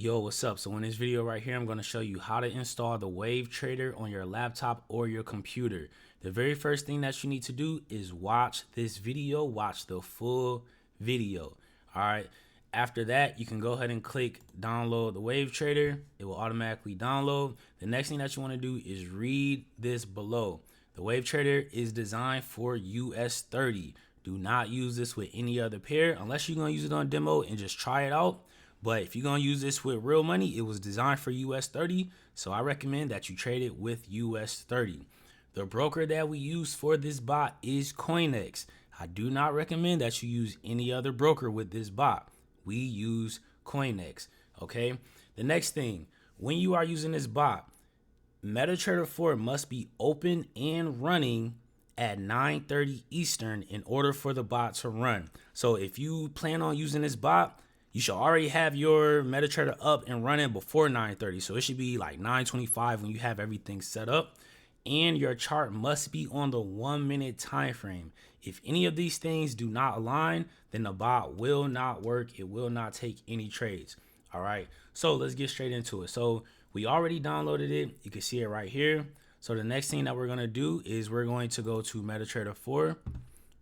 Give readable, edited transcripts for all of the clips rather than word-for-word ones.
Yo, what's up? So in this video right here, I'm going to show you how to install the Wave Trader on your laptop or your computer. The very first thing that you need to do is watch this video, watch the full video. All right. After that, you can go ahead and click download the Wave Trader. It will automatically download. The next thing that you want to do is read this below. The Wave Trader is designed for US 30. Do not use this with any other pair unless you're going to use it on demo and just try it out. But if you're going to use this with real money, it was designed for US 30. So I recommend that you trade it with US 30. The broker that we use for this bot is CoinEx. I do not recommend that you use any other broker with this bot. We use CoinEx. Okay. The next thing, when you are using this bot, MetaTrader 4 must be open and running at 9:30 Eastern in order for the bot to run. So if you plan on using this bot, you should already have your MetaTrader up and running before 9:30. So it should be like 9:25 when you have everything set up. And your chart must be on the 1 minute time frame. If any of these things do not align, then the bot will not work. It will not take any trades. All right. So let's get straight into it. So we already downloaded it. You can see it right here. So the next thing that we're going to do is we're going to go to MetaTrader 4.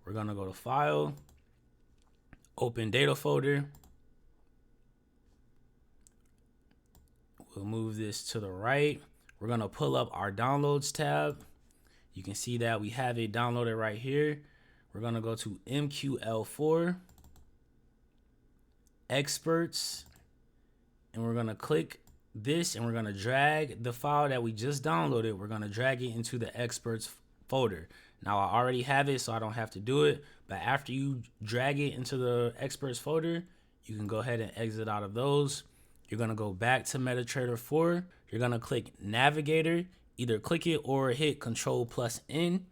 We're going to go to File, Open Data Folder. We'll move this to the right. We're going to pull up our Downloads tab. You can see that we have it downloaded right here. We're going to go to MQL4, Experts, and we're going to click this and we're going to drag the file that we just downloaded. We're going to drag it into the Experts folder. Now I already have it, so I don't have to do it. But after you drag it into the Experts folder, you can go ahead and exit out of those. You're going to go back to MetaTrader 4. You're going to click Navigator. Either click it or hit Control+N.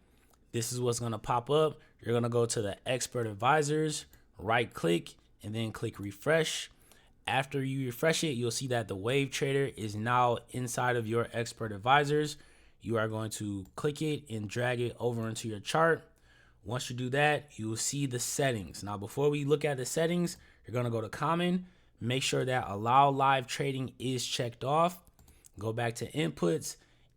This is what's going to pop up. You're going to go to the Expert Advisors, right click, and then click Refresh. After you refresh it, you'll see that the Wave Trader is now inside of your Expert Advisors. You are going to click it and drag it over into your chart. Once you do that, you will see the settings. Now, before we look at the settings, you're going to go to Common. Make sure that Allow Live Trading is checked off. Go back to Inputs.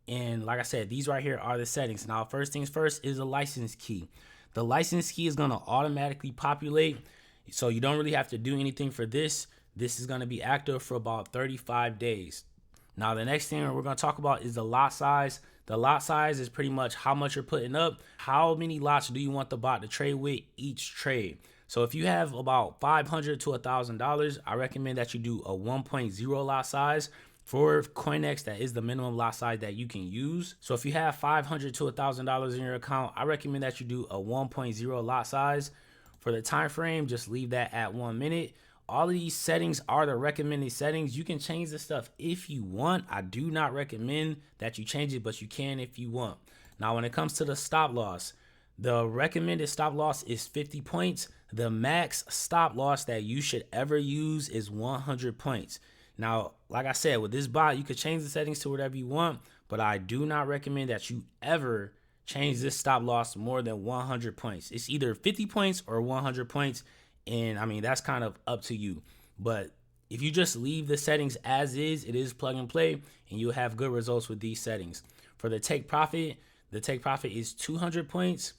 And like I said, these right here are the settings. Now, first things first is a license key. The license key is going to automatically populate. So you don't really have to do anything for this. This is going to be active for about 35 days. Now, the next thing we're going to talk about is the lot size. The lot size is pretty much how much you're putting up. How many lots do you want the bot to trade with each trade? So if you have about $500 to $1,000, I recommend that you do a 1.0 lot size. For CoinEx, that is the minimum lot size that you can use. So if you have $500 to $1,000 in your account, I recommend that you do a 1.0 lot size. For the time frame, just leave that at 1 minute. All of these settings are the recommended settings. You can change this stuff if you want. I do not recommend that you change it, but you can if you want. Now, when it comes to the stop loss, the recommended stop loss is 50 points. The max stop loss that you should ever use is 100 points. Now, like I said, with this bot, you could change the settings to whatever you want, but I do not recommend that you ever change this stop loss more than 100 points. It's either 50 points or 100 points. And I mean, that's kind of up to you. But if you just leave the settings as is, it is plug and play, and you'll have good results with these settings. For the take profit is 200 points.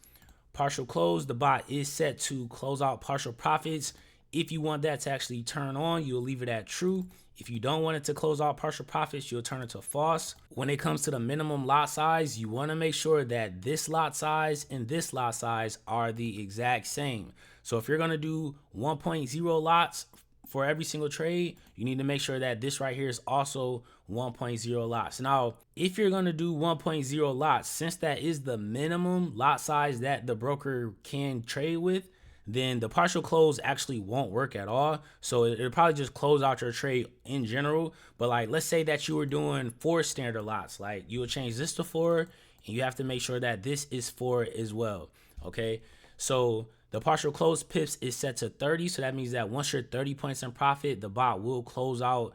Partial close, the bot is set to close out partial profits. If you want that to actually turn on, you'll leave it at true. If you don't want it to close out partial profits, you'll turn it to false. When it comes to the minimum lot size, you want to make sure that this lot size and this lot size are the exact same. So if you're going to do 1.0 lots for every single trade, you need to make sure that this right here is also 1.0 lots. Now, if you're going to do 1.0 lots, since that is the minimum lot size that the broker can trade with, then the partial close actually won't work at all. So it'll probably just close out your trade in general. But like, let's say that you were doing 4 standard lots, like you would change this to 4, and you have to make sure that this is 4 as well. Okay. So the partial close pips is set to 30. So that means that once you're 30 points in profit, the bot will close out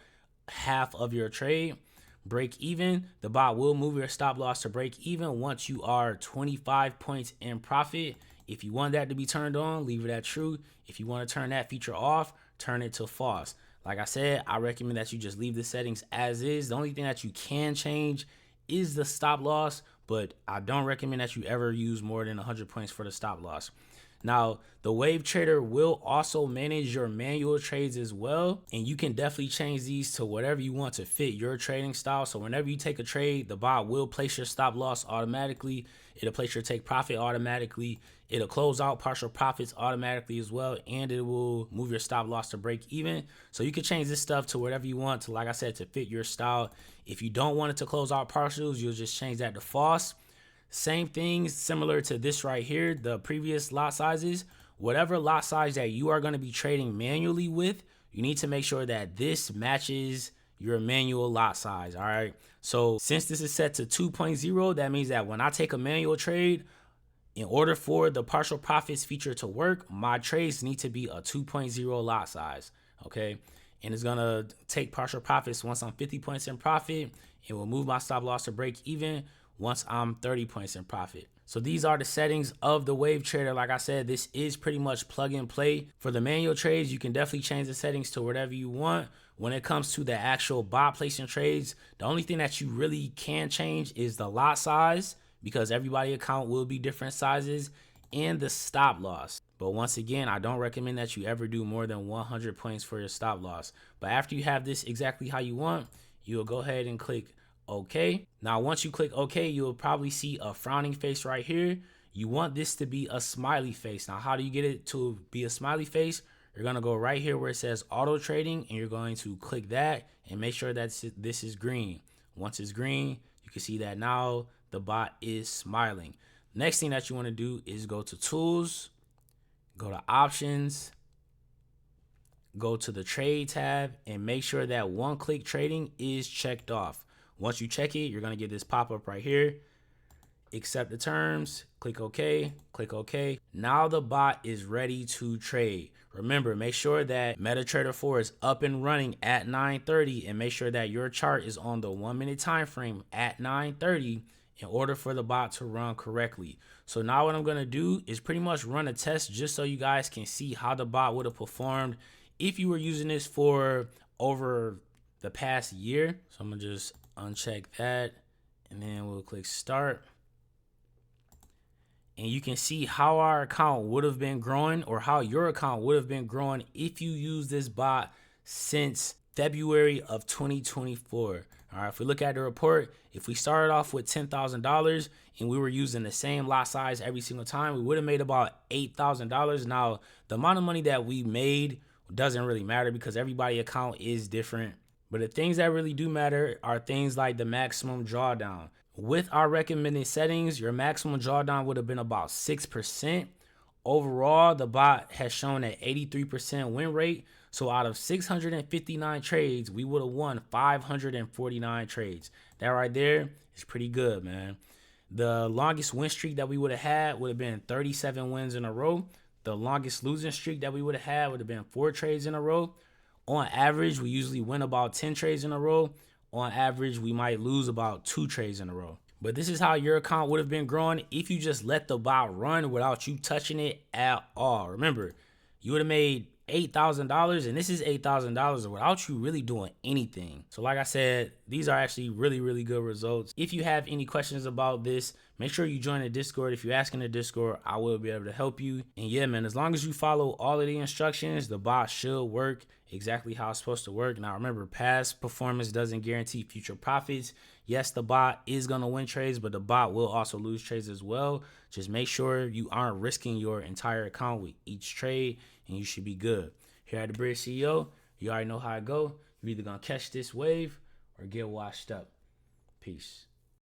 half of your trade. Break even, the bot will move your stop loss to break even once you are 25 points in profit. If you want that to be turned on, leave it at true. If you want to turn that feature off, turn it to false. Like I said, I recommend that you just leave the settings as is. The only thing that you can change is the stop loss, but I don't recommend that you ever use more than 100 points for the stop loss. Now, the Wave Trader will also manage your manual trades as well, and you can definitely change these to whatever you want to fit your trading style. So whenever you take a trade, the bot will place your stop loss automatically. It'll place your take profit automatically. It'll close out partial profits automatically as well, and it will move your stop loss to break even. So you can change this stuff to whatever you want to, like I said, to fit your style. If you don't want it to close out partials, you'll just change that to false. Same thing, similar to this right here, the previous lot sizes. Whatever lot size that you are going to be trading manually with, you need to make sure that this matches your manual lot size. All right. So since this is set to 2.0, that means that when I take a manual trade, in order for the partial profits feature to work, my trades need to be a 2.0 lot size. Okay. And it's going to take partial profits once I'm 50 points in profit. It will move my stop loss to break even once I'm 30 points in profit. So these are the settings of the Wave Trader. Like I said, this is pretty much plug and play. For the manual trades, you can definitely change the settings to whatever you want. When it comes to the actual bot placing trades, the only thing that you really can change is the lot size, because everybody's account will be different sizes, and the stop loss. But once again, I don't recommend that you ever do more than 100 points for your stop loss. But after you have this exactly how you want, you'll go ahead and click OK. Now, once you click OK, you'll probably see a frowning face right here. You want this to be a smiley face. Now, how do you get it to be a smiley face? You're going to go right here where it says auto trading, and you're going to click that and make sure that this is green. Once it's green, you can see that now the bot is smiling. Next thing that you want to do is go to tools, go to options, go to the trade tab, and make sure that one-click trading is checked off. Once you check it, you're going to get this pop-up right here. Accept the terms, click OK, click OK. Now the bot is ready to trade. Remember, make sure that MetaTrader 4 is up and running at 9:30, and make sure that your chart is on the 1 minute time frame at 9:30 in order for the bot to run correctly. So now what I'm going to do is pretty much run a test just so you guys can see how the bot would have performed if you were using this for over the past year. So I'm going to just uncheck that, and then we'll click start. And you can see how our account would have been growing, or how your account would have been growing if you use this bot since February of 2024. All right, if we look at the report, if we started off with $10,000 and we were using the same lot size every single time, we would have made about $8,000. Now, the amount of money that we made doesn't really matter because everybody's account is different. But the things that really do matter are things like the maximum drawdown. With our recommended settings, your maximum drawdown would have been about 6%. Overall, the bot has shown an 83% win rate. So out of 659 trades, we would have won 549 trades. That right there is pretty good, man. The longest win streak that we would have been 37 wins in a row. The longest losing streak that we would have been 4 trades in a row. On average, we usually win about 10 trades in a row. On average, we might lose about 2 trades in a row. But this is how your account would have been growing if you just let the bot run without you touching it at all. Remember, you would have made $8,000, and this is $8,000 without you really doing anything. So like I said, these are actually really, really good results. If you have any questions about this, make sure you join the Discord. If you're asking the Discord, I will be able to help you. And yeah, man, as long as you follow all of the instructions, the bot should work exactly how it's supposed to work. Now, remember, past performance doesn't guarantee future profits. Yes, the bot is going to win trades, but the bot will also lose trades as well. Just make sure you aren't risking your entire account with each trade, and you should be good. Here at the Bridge CEO, you already know how it go. You're either going to catch this wave or get washed up. Peace.